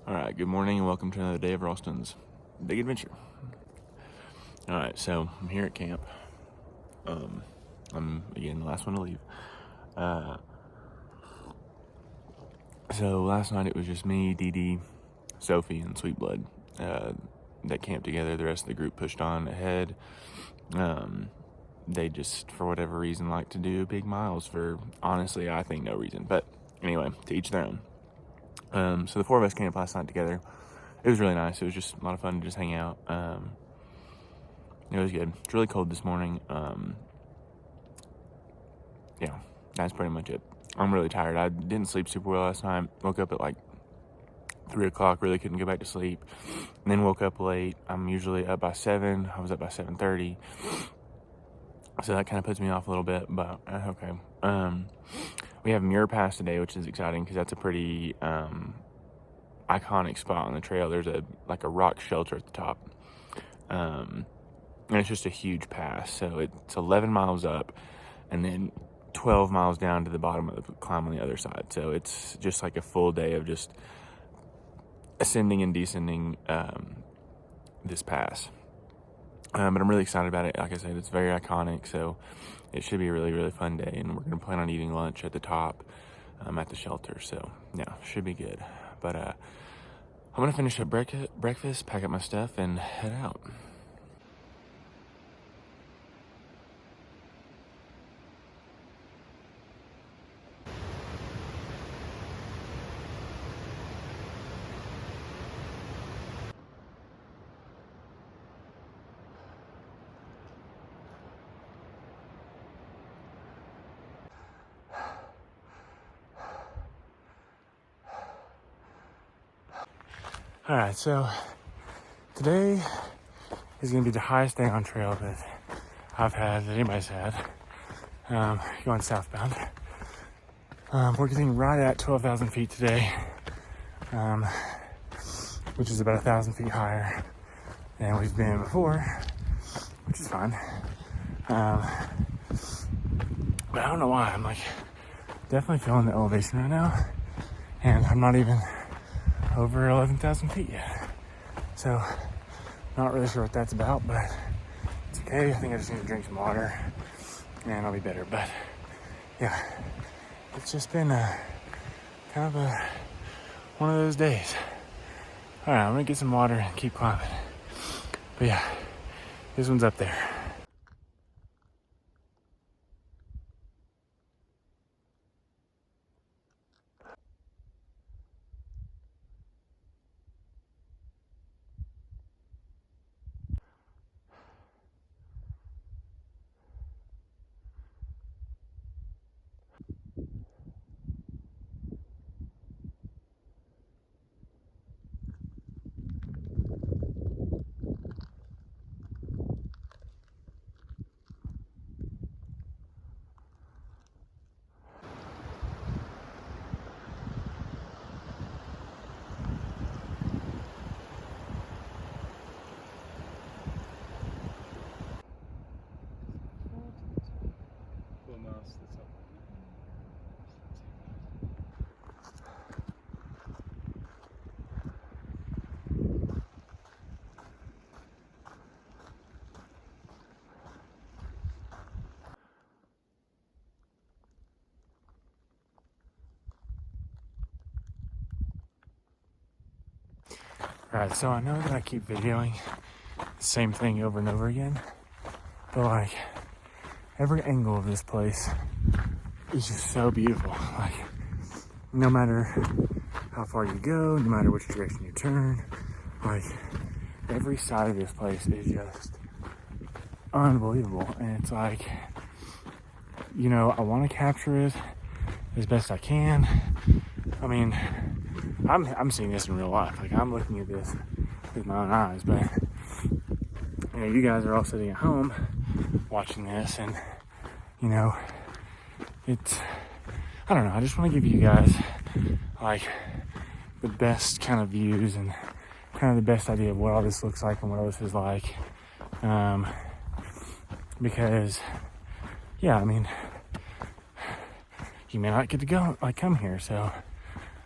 All right, good morning and welcome to another day of Ralston's Big Adventure. All right, so I'm here at camp. I'm, again, the last one to leave. So last night it was just me, Dee Dee, Sophie, and Sweetblood that camped together. The rest of the group pushed on ahead. They just, for whatever reason, like to do big miles for, honestly, I think no reason. But anyway, to each their own. So the four of us camped last night together. It was really nice. It was just a lot of fun to just hang out. It was good. It's really cold this morning. Yeah, that's pretty much it. I'm really tired. I didn't sleep super well last night. Woke up at like 3 o'clock. Really couldn't go back to sleep. And then woke up late. I'm usually up by 7. I was up by 7:30. So that kind of puts me off a little bit, but okay. We have Muir Pass today, which is exciting because that's a pretty iconic spot on the trail. There's a rock shelter at the top, and it's just a huge pass. So it's 11 miles up, and then 12 miles down to the bottom of the climb on the other side. So it's just like a full day of just ascending and descending this pass. But I'm really excited about it. Like I said, it's very iconic, so it should be a really, really fun day. And we're going to plan on eating lunch at the top at the shelter. So, yeah, should be good. But I'm going to finish up breakfast, pack up my stuff, and head out. All right, so today is going to be the highest day on trail that I've had, that anybody's had, going southbound. We're getting right at 12,000 feet today, which is about 1,000 feet higher than we've been before, which is fine. But I don't know why, I'm like definitely feeling the elevation right now, and I'm not even over 11,000 feet yet. So, not really sure what that's about, but it's okay. I think I just need to drink some water and I'll be better. But yeah, it's just been kind of one of those days. All right, I'm gonna get some water and keep climbing. But yeah, this one's up there. Alright, so I know that I keep videoing the same thing over and over again, but like every angle of this place is just so beautiful. Like no matter how far you go, no matter which direction you turn, like every side of this place is just unbelievable. And it's like, you know, I want to capture it as best I can. I mean, I'm seeing this in real life. Like I'm looking at this with my own eyes, but you know, you guys are all sitting at home watching this, and you know, it's, I don't know, I just want to give you guys like the best kind of views and kind of the best idea of what all this looks like and what all this is like, because yeah, I mean, you may not get to go, like come here, so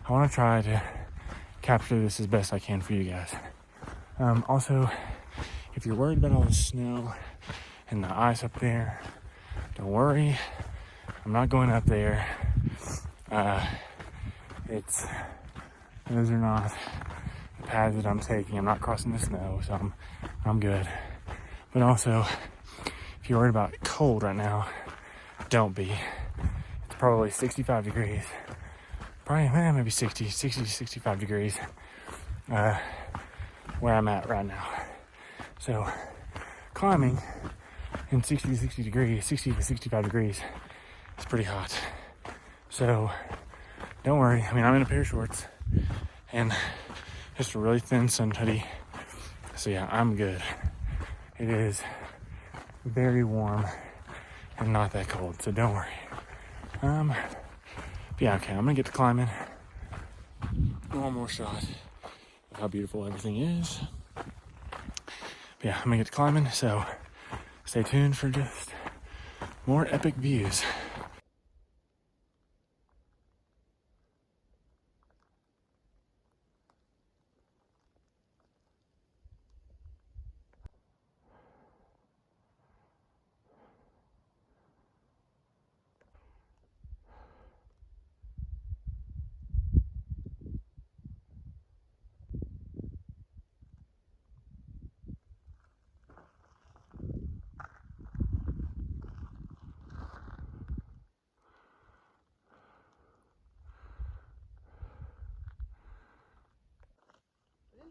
I want to try to capture this as best I can for you guys. Also, if you're worried about all the snow and the ice up there, don't worry. I'm not going up there. Those are not the paths that I'm taking. I'm not crossing the snow, so I'm good. But also, if you're worried about cold right now, don't be. It's probably 65 degrees. Probably maybe 60 to 65 degrees where I'm at right now. So climbing in 60 to 65 degrees is pretty hot. So don't worry. I mean, I'm in a pair of shorts and just a really thin sun hoodie. So yeah, I'm good. It is very warm and not that cold, so don't worry. Yeah, okay, I'm gonna get to climbing. One more shot of how beautiful everything is. But yeah, I'm gonna get to climbing, so stay tuned for just more epic views.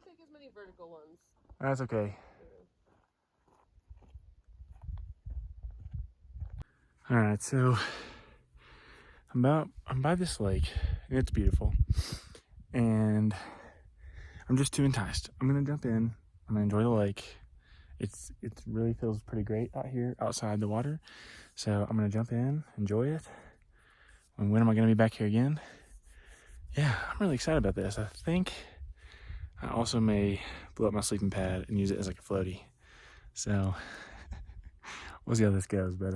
Take as many vertical ones. That's okay. All right, so I'm by this lake, and it's beautiful, and I'm just too enticed. I'm gonna jump in. I'm gonna enjoy the lake. It really feels pretty great out here outside the water, so I'm gonna jump in, enjoy it. And when am I gonna be back here again? Yeah, I'm really excited about this. I think I also may blow up my sleeping pad and use it as like a floaty. So we'll see how this goes. But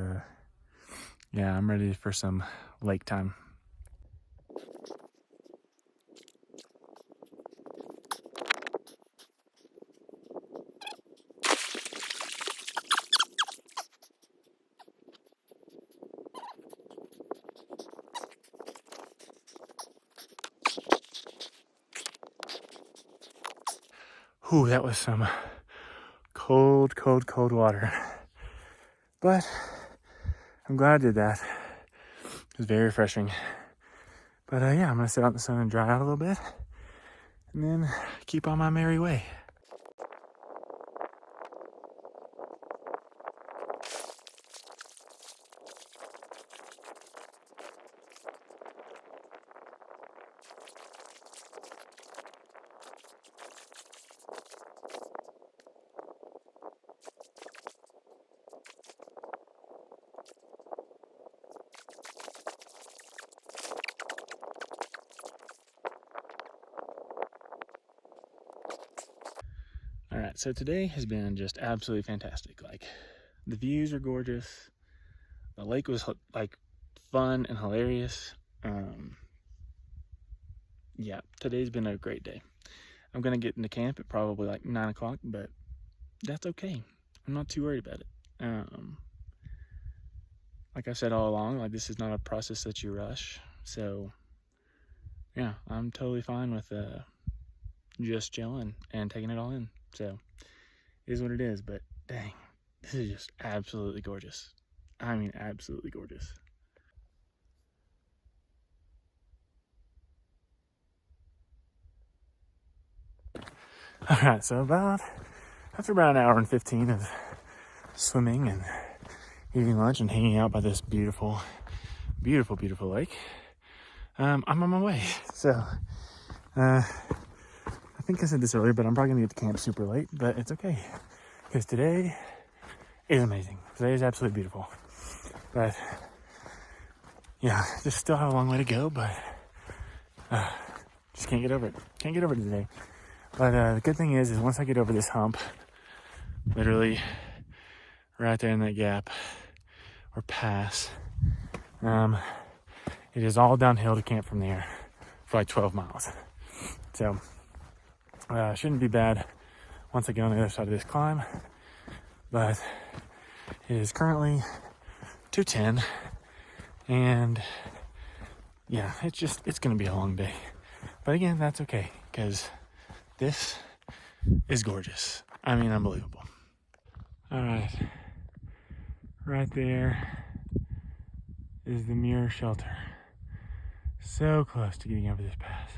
yeah, I'm ready for some lake time. Whew, that was some cold water. But I'm glad I did that. It was very refreshing. But yeah, I'm gonna sit out in the sun and dry out a little bit, and then keep on my merry way. All right, so today has been just absolutely fantastic. Like, the views are gorgeous. The lake was like fun and hilarious. Yeah, today's been a great day. I'm gonna get into camp at probably like 9 o'clock, but that's okay. I'm not too worried about it. Like I said all along, like, this is not a process that you rush. So yeah, I'm totally fine with just chilling and taking it all in. So it is what it is, but dang, this is just absolutely gorgeous. I mean, absolutely gorgeous. All right, so after about an hour and 15 of swimming and eating lunch and hanging out by this beautiful lake, I'm on my way. So I think I said this earlier, but I'm probably gonna get to camp super late, but it's okay, because today is amazing. Today is absolutely beautiful. But yeah, just still have a long way to go, but just can't get over it. Can't get over it today. But the good thing is once I get over this hump, literally right there in that gap or pass, it is all downhill to camp from there for like 12 miles. So Shouldn't be bad once I get on the other side of this climb, but it is currently 2:10, and yeah, it's gonna be a long day. But again, that's okay, because this is gorgeous. I mean, unbelievable. All right, right there is the Muir shelter. So close to getting over this pass.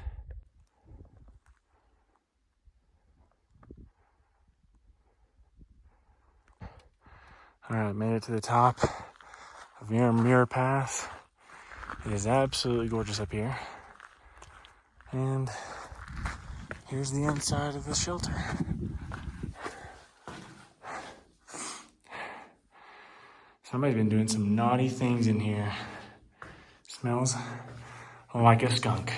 All right, made it to the top of Muir Pass. It is absolutely gorgeous up here. And here's the inside of the shelter. Somebody's been doing some naughty things in here. Smells like a skunk,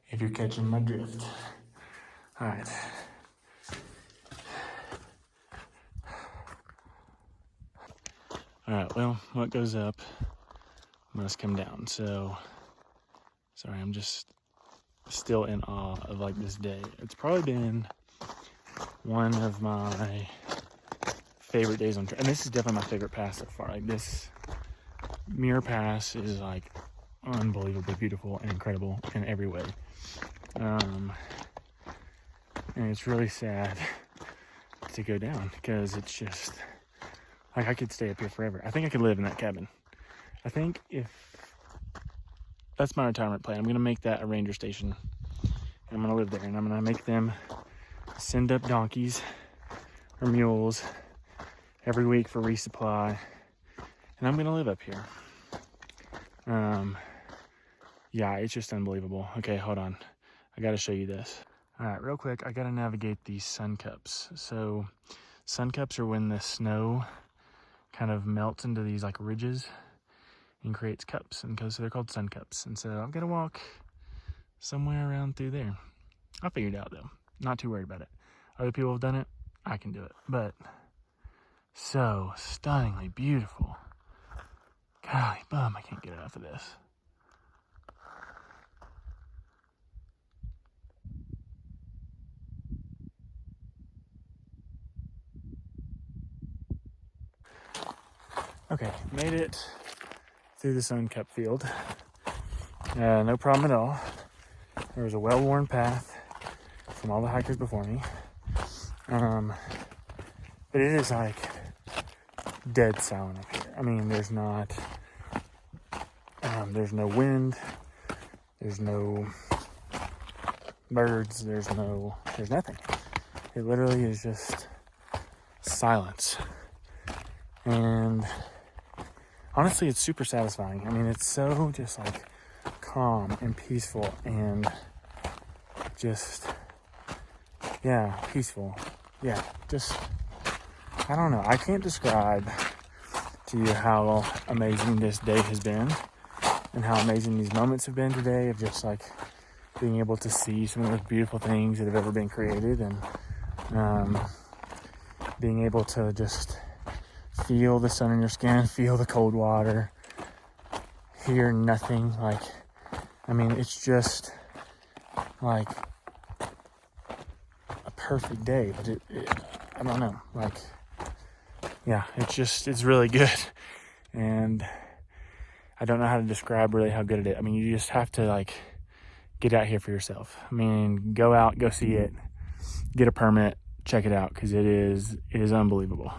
if you're catching my drift. All right. All right, well, what goes up must come down. So, sorry, I'm just still in awe of like this day. It's probably been one of my favorite days on trail, and this is definitely my favorite pass so far. Like, this Muir Pass is like unbelievably beautiful and incredible in every way. And it's really sad to go down, because it's just like I could stay up here forever. I think I could live in that cabin. I think if that's my retirement plan, I'm gonna make that a ranger station, and I'm gonna live there, and I'm gonna make them send up donkeys or mules every week for resupply, and I'm gonna live up here. Yeah, it's just unbelievable. Okay, hold on, I gotta show you this. All right, real quick, I gotta navigate these sun cups. So sun cups are when the snow kind of melts into these like ridges and creates cups, and so they're called sun cups. And so I've got to walk somewhere around through there. I'll figure it out though. Not too worried about it. Other people have done it. I can do it. But so stunningly beautiful. Golly bum, I can't get enough of this. Okay, made it through the sun cup field. No problem at all. There was a well-worn path from all the hikers before me. But it is like dead silent up here. I mean, there's no wind, there's no birds, there's nothing. It literally is just silence. And honestly, it's super satisfying. I mean, it's so just like calm and peaceful and just, yeah, peaceful. Yeah, just, I don't know. I can't describe to you how amazing this day has been and how amazing these moments have been today of just like being able to see some of those beautiful things that have ever been created, and being able to just feel the sun in your skin, feel the cold water, hear nothing. Like, I mean, it's just like a perfect day, but I don't know, like, yeah, it's really good. And I don't know how to describe really how good it is. I mean, you just have to like get out here for yourself. I mean, go out, go see it, get a permit, check it out, because it is unbelievable.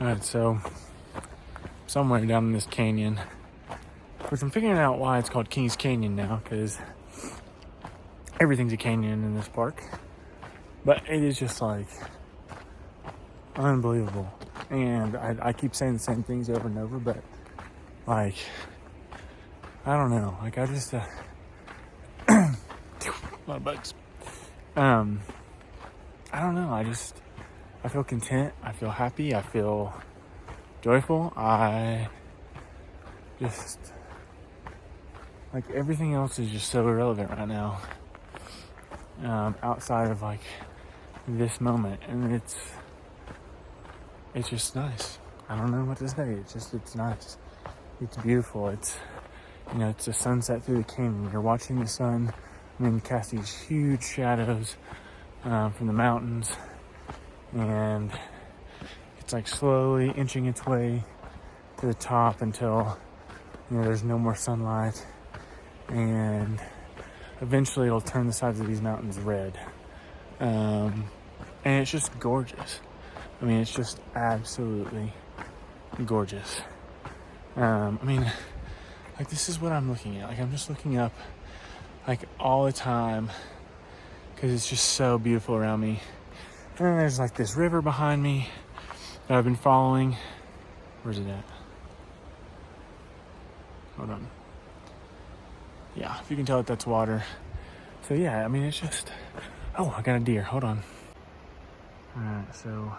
Alright, so somewhere down in this canyon, which I'm figuring out why it's called Kings Canyon now, because everything's a canyon in this park. But it is just like unbelievable. And I keep saying the same things over and over, but like, I don't know. Like, I just, a lot of bugs. I don't know. I feel content. I feel happy. I feel joyful. I just, like, everything else is just so irrelevant right now. Outside of like this moment, and it's just nice. I don't know what to say. It's nice. It's beautiful. It's, you know, it's a sunset through the canyon. You're watching the sun, cast these huge shadows from the mountains, and it's like slowly inching its way to the top until, you know, there's no more sunlight, and eventually it'll turn the sides of these mountains red. And it's just gorgeous. I mean, it's just absolutely gorgeous. Like, this is what I'm looking at. Like, I'm just looking up, like, all the time, because it's just so beautiful around me. And then there's, like, this river behind me that I've been following. Where's it at? Hold on. Yeah, if you can tell that that's water. So, yeah, I mean, it's just... Oh, I got a deer. Hold on. Alright, so...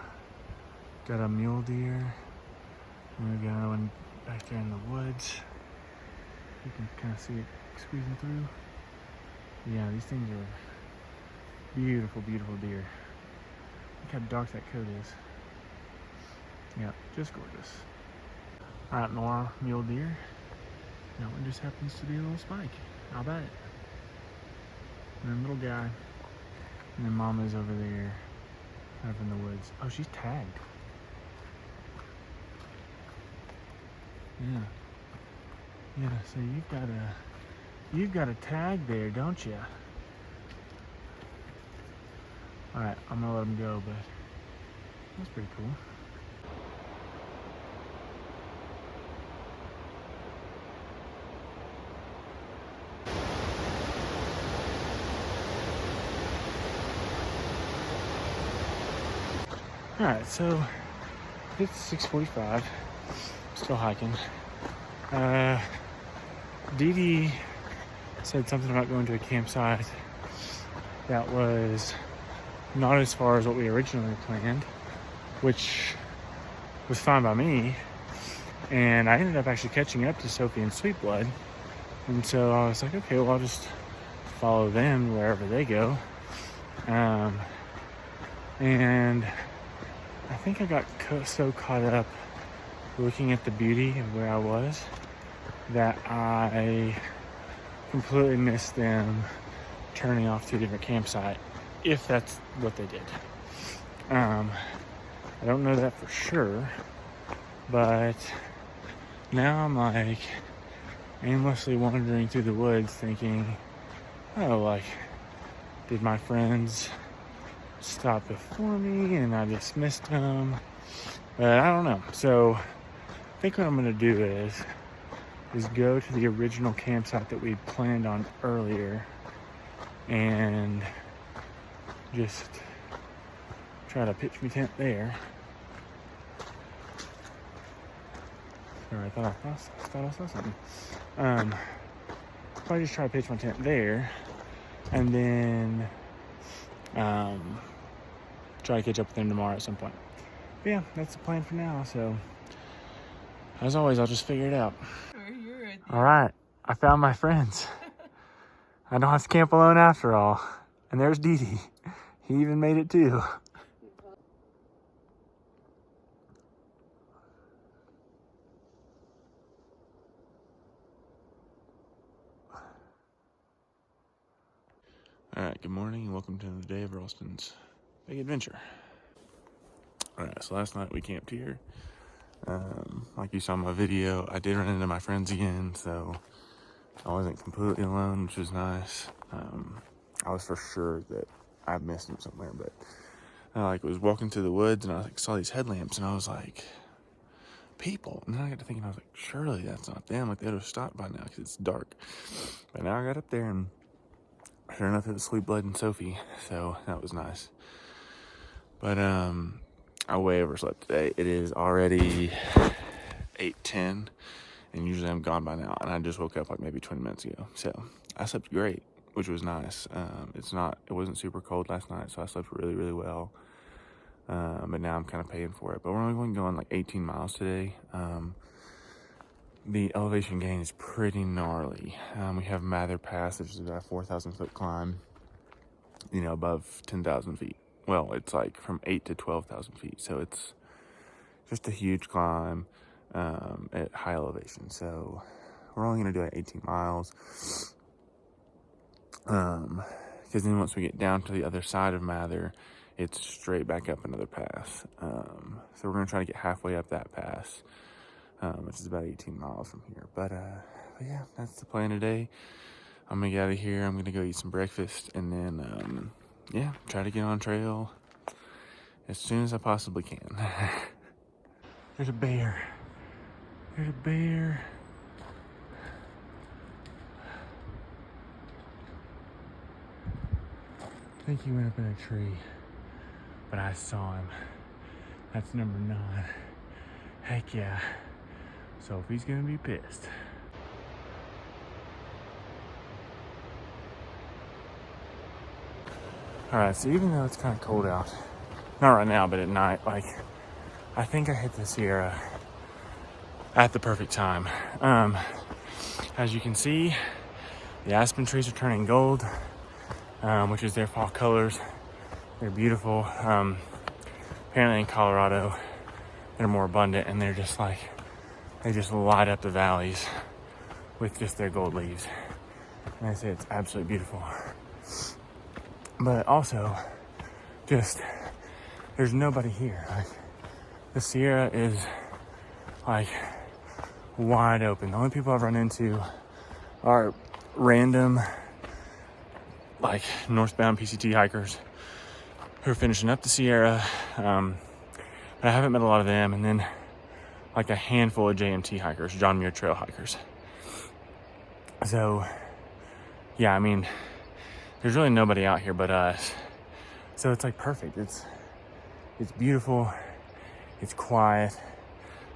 Got a mule deer. And we got another one back there in the woods. You can kind of see it squeezing through. Yeah, these things are beautiful, beautiful deer. Look how dark that coat is. Yeah, just gorgeous. Alright, more mule deer. That one just happens to be a little spike. I'll bet it. And then little guy. And then mama's over there, kind of in the woods. Oh, she's tagged. Yeah. Yeah, so you've got a tag there, don't you? Alright, I'm gonna let him go, but that's pretty cool. Alright, so it's 6:45. Still hiking. Dee Dee said something about going to a campsite that was not as far as what we originally planned, which was fine by me. And I ended up actually catching up to Sophie and Sweet Blood. And so I was like, okay, well, I'll just follow them wherever they go. And I think I got so caught up looking at the beauty of where I was that I completely missed them turning off to a different campsite, if that's what they did. I don't know that for sure, but now I'm like aimlessly wandering through the woods thinking, oh, like, did my friends stop before me and I just missed them? But I don't know. So I think what I'm gonna do is go to the original campsite that we planned on earlier and just try to pitch my tent there. Sorry, I thought I saw something. Probably just try to pitch my tent there, and then try to catch up with them tomorrow at some point. But yeah, that's the plan for now. So as always, I'll just figure it out. All right, I found my friends. I don't have to camp alone after all. And there's Dee Dee. He even made it too. All right, good morning and welcome to another day of Ralston's Big Adventure. All right, so last night we camped here. Like you saw in my video, I did run into my friends again, so I wasn't completely alone, which was nice. I was for sure that I missed them somewhere, but I was walking through the woods and I saw these headlamps and I was like, people. And then I got to thinking, I was like, surely that's not them. Like, they would have stopped by now because it's dark. But now I got up there, and sure enough, it was Sweet Blood and Sophie. So that was nice. But I way overslept today. It is already 8:10, and usually I'm gone by now. And I just woke up like maybe 20 minutes ago. So I slept great, which was nice. It wasn't super cold last night, so I slept really, really well. But now I'm kind of paying for it. But we're only going like 18 miles today. The elevation gain is pretty gnarly. We have Mather Pass, which is about a 4,000 foot climb, above 10,000 feet. Well, it's like from 8 to 12,000 feet. So it's just a huge climb at high elevation. So we're only going to do it 18 miles. Because then once we get down to the other side of Mather, it's straight back up another pass. So we're going to try to get halfway up that pass, which is about 18 miles from here. But yeah, that's the plan today. I'm going to get out of here. I'm going to go eat some breakfast and then, try to get on trail as soon as I possibly can. There's a bear. There's a bear. I think he went up in a tree, but I saw him. That's number 9. Heck yeah. Sophie's gonna be pissed. Alright, so even though it's kind of cold out, not right now, but at night, I think I hit the Sierra at the perfect time. As you can see, the aspen trees are turning gold, which is their fall colors. They're beautiful. Apparently in Colorado, they're more abundant, and they just light up the valleys with just their gold leaves. And I say it's absolutely beautiful. But also, there's nobody here. The Sierra is wide open. The only people I've run into are random northbound PCT hikers who are finishing up the Sierra. But I haven't met a lot of them. And then a handful of JMT hikers, John Muir Trail hikers. So yeah, I mean, there's really nobody out here but us. So it's perfect. It's beautiful. It's quiet.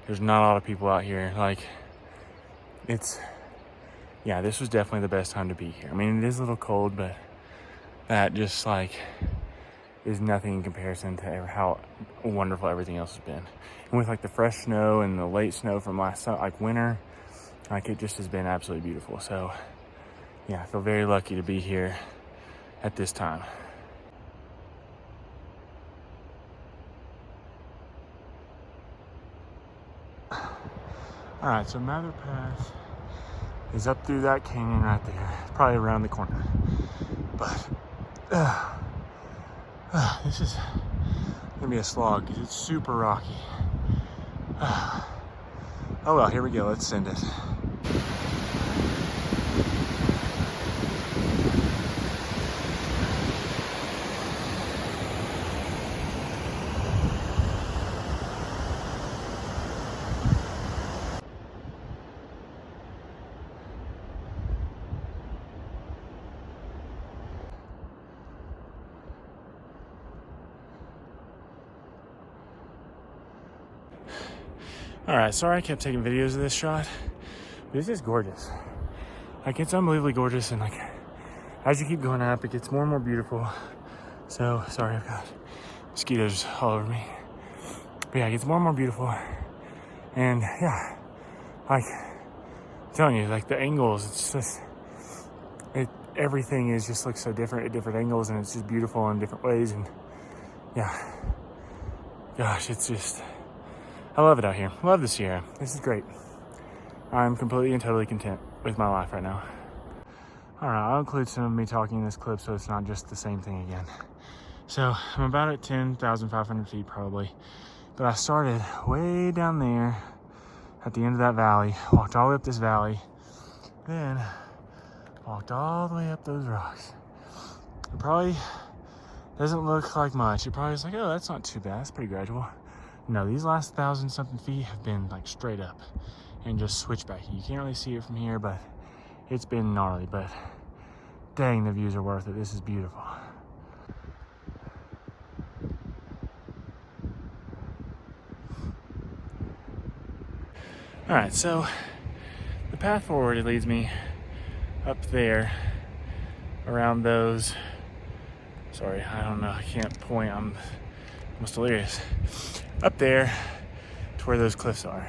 There's not a lot of people out here. This was definitely the best time to be here. I mean, it is a little cold, but that just is nothing in comparison to how wonderful everything else has been. And with the fresh snow and the late snow from last winter, it just has been absolutely beautiful. So yeah, I feel very lucky to be here at this time. All right, so Mather Pass is up through that canyon right there. It's probably around the corner. But this is gonna be a slog because it's super rocky. Oh well, here we go. Let's send it. All right, sorry I kept taking videos of this shot. This is gorgeous. It's unbelievably gorgeous, and as you keep going up, it gets more and more beautiful. So sorry, I've got mosquitoes all over me. But yeah, it gets more and more beautiful. And yeah, I'm telling you, the angles, it's just, everything looks so different at different angles, and it's just beautiful in different ways. And yeah, gosh, it's just, I love it out here. Love the Sierra. This is great. I'm completely and totally content with my life right now. All right, I'll include some of me talking in this clip so it's not just the same thing again. So I'm about at 10,500 feet probably, but I started way down there at the end of that valley, walked all the way up this valley, then walked all the way up those rocks. It probably doesn't look like much. It probably is oh, that's not too bad. That's pretty gradual. No, these last 1,000-something feet have been like straight up and just switchback. You can't really see it from here, but it's been gnarly. But dang, the views are worth it. This is beautiful. All right, so the path forward, it leads me up there around those. Sorry, I don't know. I can't point. I'm almost delirious. Up there to where those cliffs are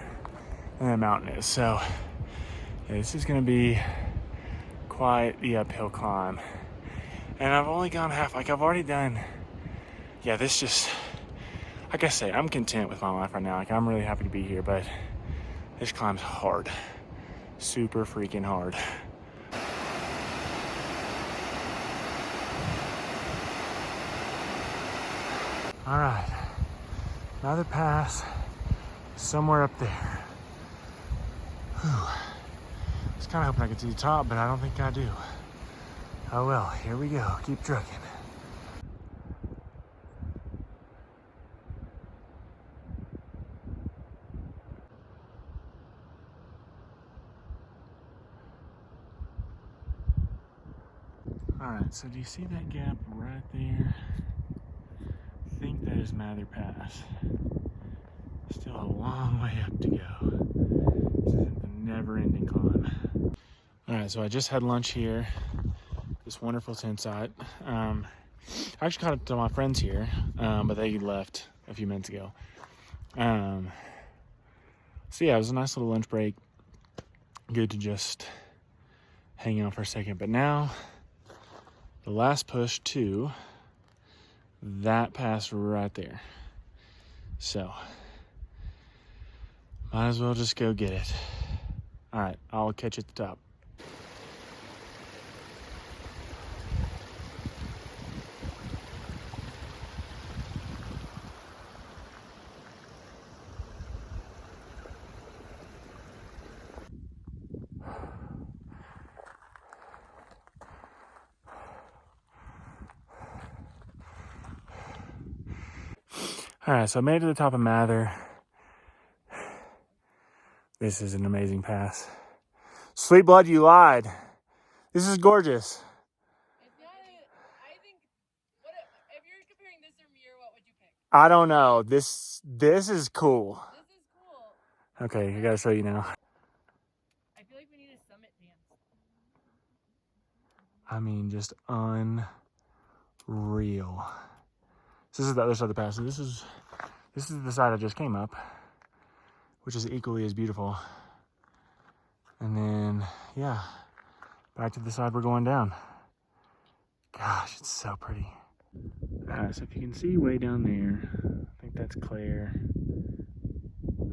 and that mountain is. So yeah, this is going to be quite the uphill climb. And I've only gone half. Like I've already done. Yeah, this just. Like I say, I'm content with my life right now. Like I'm really happy to be here, but this climb's hard. Super freaking hard. All right, another pass somewhere up there. Whew. I was kind of hoping I could see the top, but I don't think I do. Oh well, here we go. Keep trucking. All right, so do you see that gap right there? I think that is Mather Pass. Still a long way up to go. This isn't the never-ending climb. All right, so I just had lunch here. This wonderful tent site. I actually caught up to my friends here, but they left a few minutes ago. So yeah, it was a nice little lunch break. Good to just hang out for a second. But now, the last push to that pass right there. So, might as well just go get it. All right, I'll catch you at the top. All right, so I made it to the top of Mather. This is an amazing pass. Sweet blood, you lied. This is gorgeous. I think, if you're comparing this or Muir, what would you pick? I don't know. This is cool. This is cool. Okay, I gotta show you now. I feel like we need a summit dance. I mean, just unreal. This is the other side of the pass. So this is the side I just came up, which is equally as beautiful. And then, yeah, back to the side we're going down. Gosh, it's so pretty. So if you can see way down there, I think that's Claire.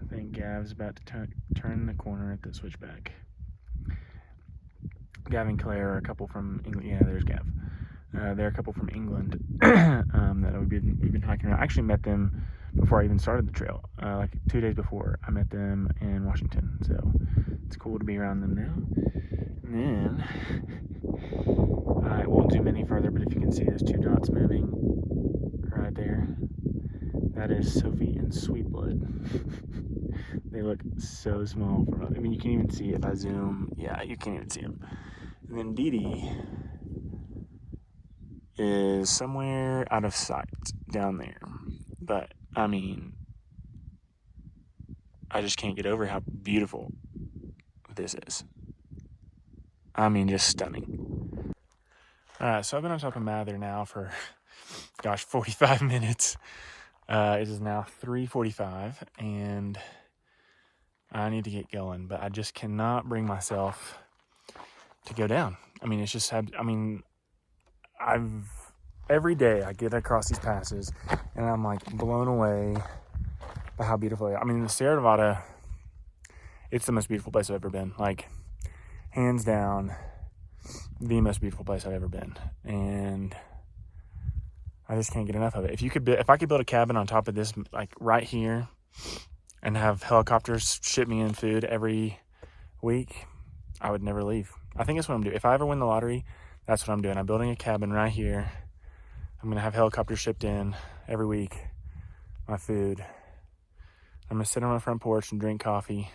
I think Gav's about to turn the corner at the switchback. Gav and Claire are a couple from England. Yeah, there's Gav. They're a couple from England that we've been hiking around. I actually met them before I even started the trail. Like 2 days before, I met them in Washington. So it's cool to be around them now. And then I won't zoom any further, but if you can see those two dots moving right there, that is Sophie and Sweetblood. They look so small from up. I mean, you can't even see it if I zoom. Yeah, you can't even see them. And then Dee Dee is somewhere out of sight down there. But, I mean, I just can't get over how beautiful this is. I mean, just stunning. So I've been on top of Mather now for, gosh, 45 minutes. It is now 3:45, and I need to get going, but I just cannot bring myself to go down. I mean, it's just, every day I get across these passes, and I'm like blown away by how beautiful they are. I mean, the Sierra Nevada, it's the most beautiful place I've ever been. Like, hands down, the most beautiful place I've ever been. And I just can't get enough of it. If I could build a cabin on top of this, like right here, and have helicopters ship me in food every week, I would never leave. I think that's what I'm doing. If I ever win the lottery, that's what I'm doing. I'm building a cabin right here. I'm going to have helicopters shipped in every week, my food. I'm gonna sit on my front porch and drink coffee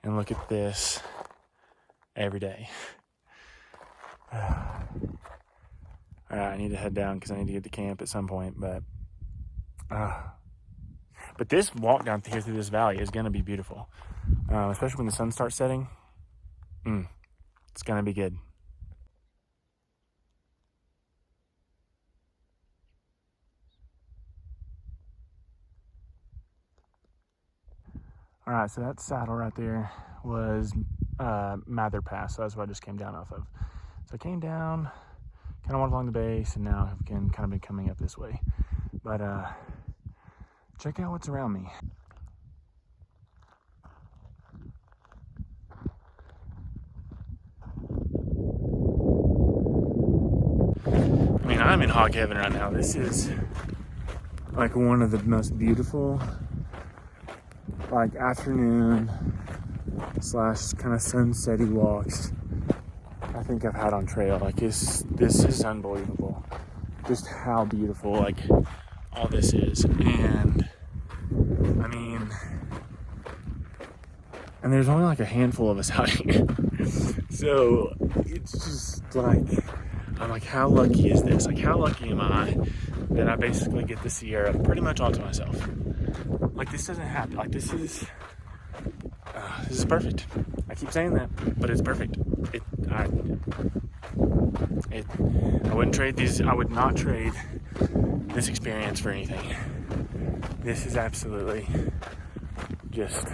and look at this every day. All right, I need to head down because I need to get to camp at some point, but this walk down here through this valley is gonna be beautiful, especially when the sun starts setting. It's gonna be good. All right, so that saddle right there was Mather Pass, so that's what I just came down off of. So I came down, kind of walked along the base, and now I've kind of been coming up this way. But check out what's around me. I mean, I'm in hog heaven right now. This is like one of the most beautiful, like afternoon / kind of sunsetty walks I think I've had on trail. Like this is unbelievable. Just how beautiful like all this is. And I mean, and there's only like a handful of us out here. So it's just like, I'm like, how lucky is this? Like, how lucky am I that I basically get the Sierra pretty much all to myself? Like, this doesn't happen. Like, this is perfect. I keep saying that, but it's perfect. I wouldn't trade these. I would not trade this experience for anything. This is absolutely just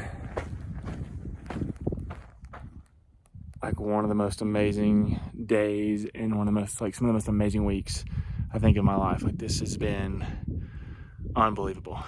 like one of the most amazing days and one of the most, like, some of the most amazing weeks I think of my life. Like, this has been unbelievable.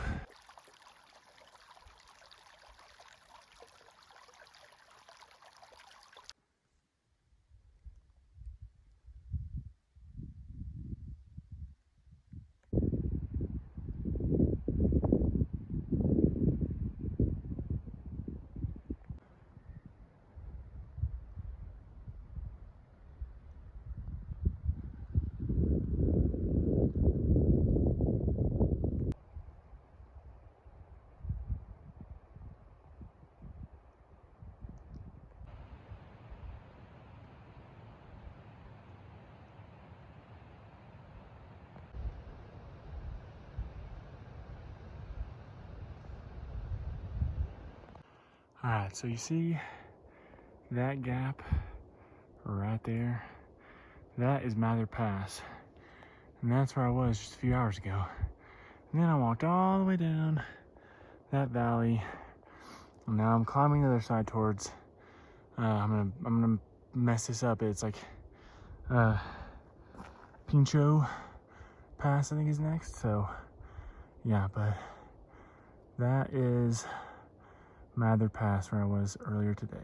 All right, so you see that gap right there? That is Mather Pass. And that's where I was just a few hours ago. And then I walked all the way down that valley. And now I'm climbing the other side towards, I'm gonna mess this up. It's like, Pincho Pass, I think is next. So yeah, but that is Mather Pass where I was earlier today.